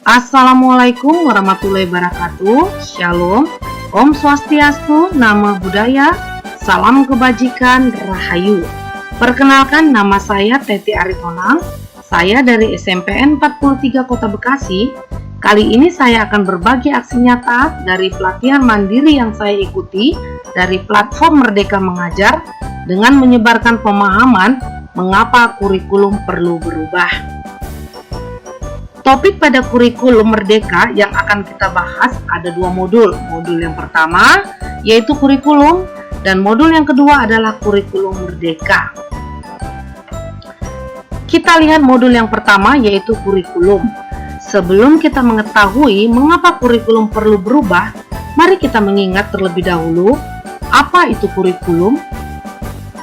Assalamualaikum warahmatullahi wabarakatuh. Shalom, Om Swastiastu, Namo Buddhaya, salam kebajikan, Rahayu. Perkenalkan, nama saya Teti Aritonang. Saya dari SMPN 43 Kota Bekasi. Kali ini saya akan berbagi aksi nyata dari pelatihan mandiri yang saya ikuti dari platform Merdeka Mengajar dengan menyebarkan pemahaman mengapa kurikulum perlu berubah. Topik pada kurikulum Merdeka yang akan kita bahas ada dua modul. Modul yang pertama yaitu kurikulum dan modul yang kedua adalah kurikulum Merdeka. Kita lihat modul yang pertama yaitu kurikulum. Sebelum kita mengetahui mengapa kurikulum perlu berubah, mari kita mengingat terlebih dahulu apa itu kurikulum.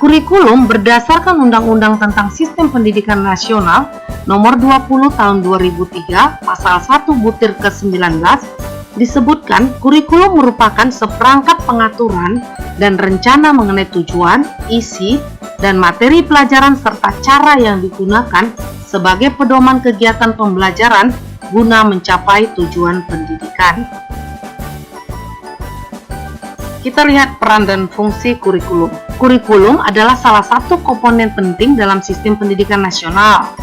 Kurikulum berdasarkan Undang-Undang tentang Sistem Pendidikan Nasional Nomor 20 Tahun 2003 Pasal 1 Butir ke-19 disebutkan kurikulum merupakan seperangkat pengaturan dan rencana mengenai tujuan, isi, dan materi pelajaran serta cara yang digunakan sebagai pedoman kegiatan pembelajaran guna mencapai tujuan pendidikan. Kita lihat peran dan fungsi kurikulum. Kurikulum adalah salah satu komponen penting dalam sistem pendidikan nasional.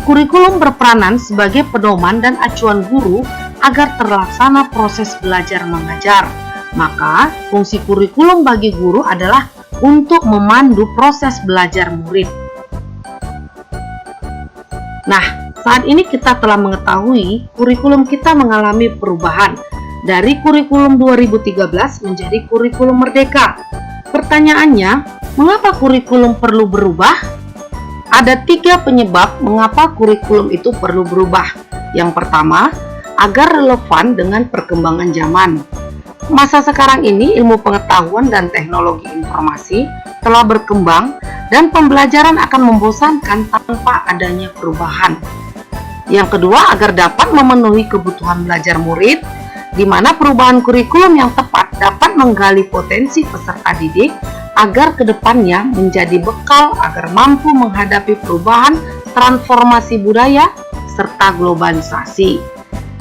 Kurikulum berperanan sebagai pedoman dan acuan guru agar terlaksana proses belajar mengajar. Maka, fungsi kurikulum bagi guru adalah untuk memandu proses belajar murid. Nah, saat ini kita telah mengetahui kurikulum kita mengalami perubahan dari kurikulum 2013 menjadi kurikulum Merdeka. Pertanyaannya, mengapa kurikulum perlu berubah? Ada 3 penyebab mengapa kurikulum itu perlu berubah. Yang pertama, agar relevan dengan perkembangan zaman. Masa sekarang ini ilmu pengetahuan dan teknologi informasi telah berkembang dan pembelajaran akan membosankan tanpa adanya perubahan. Yang kedua, agar dapat memenuhi kebutuhan belajar murid, di mana perubahan kurikulum yang tepat dapat menggali potensi peserta didik agar kedepannya menjadi bekal agar mampu menghadapi perubahan transformasi budaya serta globalisasi.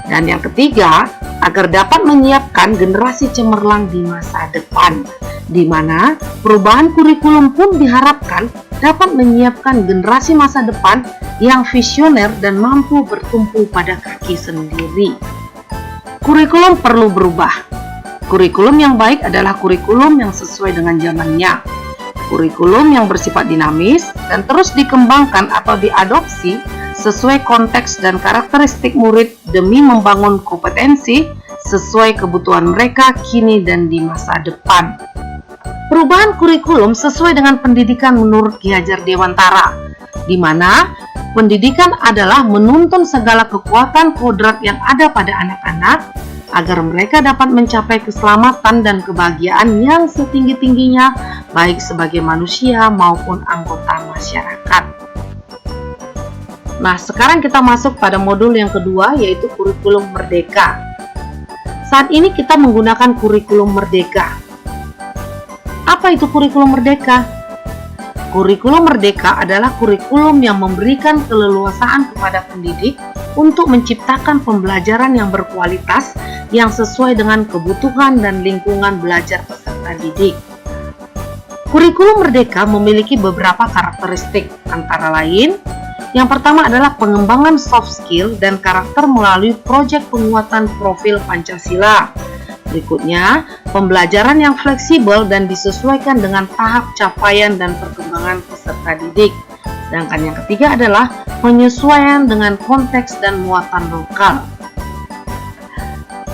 Dan yang ketiga, agar dapat menyiapkan generasi cemerlang di masa depan, di mana perubahan kurikulum pun diharapkan dapat menyiapkan generasi masa depan yang visioner dan mampu bertumpu pada kaki sendiri. Kurikulum perlu berubah. Kurikulum yang baik adalah kurikulum yang sesuai dengan zamannya. Kurikulum yang bersifat dinamis dan terus dikembangkan atau diadopsi sesuai konteks dan karakteristik murid demi membangun kompetensi sesuai kebutuhan mereka kini dan di masa depan. Perubahan kurikulum sesuai dengan pendidikan menurut Ki Hajar Dewantara, di mana pendidikan adalah menuntun segala kekuatan kodrat yang ada pada anak-anak agar mereka dapat mencapai keselamatan dan kebahagiaan yang setinggi-tingginya baik sebagai manusia maupun anggota masyarakat. Nah, sekarang kita masuk pada modul yang kedua yaitu kurikulum Merdeka. Saat ini kita menggunakan kurikulum Merdeka. Apa itu kurikulum Merdeka? Kurikulum Merdeka adalah kurikulum yang memberikan keleluasaan kepada pendidik untuk menciptakan pembelajaran yang berkualitas yang sesuai dengan kebutuhan dan lingkungan belajar peserta didik. Kurikulum Merdeka memiliki beberapa karakteristik, antara lain, yang pertama adalah pengembangan soft skill dan karakter melalui proyek penguatan profil Pancasila. Berikutnya, pembelajaran yang fleksibel dan disesuaikan dengan tahap capaian dan perkembangan peserta didik. Sedangkan yang ketiga adalah penyesuaian dengan konteks dan muatan lokal.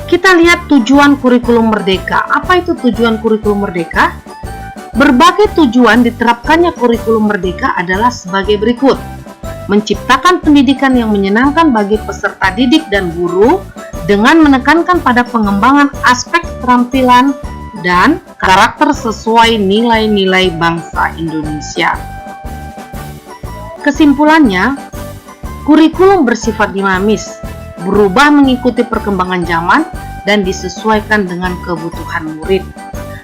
Kita lihat tujuan kurikulum Merdeka. Apa itu tujuan kurikulum Merdeka? Berbagai tujuan diterapkannya kurikulum Merdeka adalah sebagai berikut. Menciptakan pendidikan yang menyenangkan bagi peserta didik dan guru dengan menekankan pada pengembangan aspek keterampilan dan karakter sesuai nilai-nilai bangsa Indonesia. Kesimpulannya, kurikulum bersifat dinamis, berubah mengikuti perkembangan zaman dan disesuaikan dengan kebutuhan murid.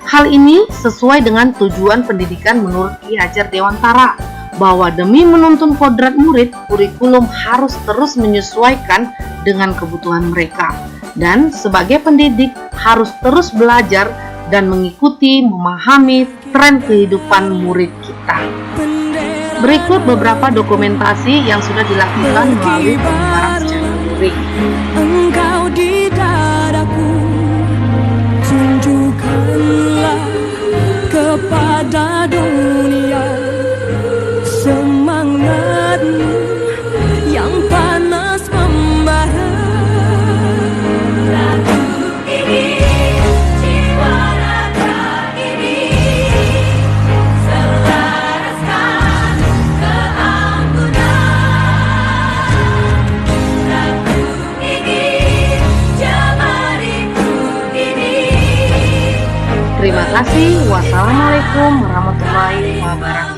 Hal ini sesuai dengan tujuan pendidikan menurut Ki Hajar Dewantara bahwa demi menuntun kodrat murid, kurikulum harus terus menyesuaikan dengan kebutuhan mereka. Dan sebagai pendidik harus terus belajar dan mengikuti, memahami tren kehidupan murid kita. Berikut beberapa dokumentasi yang sudah dilakukan melalui penyebaran secara daring. Engkau di dadaku, tunjukkanlah kepada dunia semangatmu yang panas membara. Lagu ini, jiwa raga ini, selaraskan keanggunan. Lagu ini, jemariku ini. Terima kasih. Wassalamualaikum warahmatullahi wabarakatuh.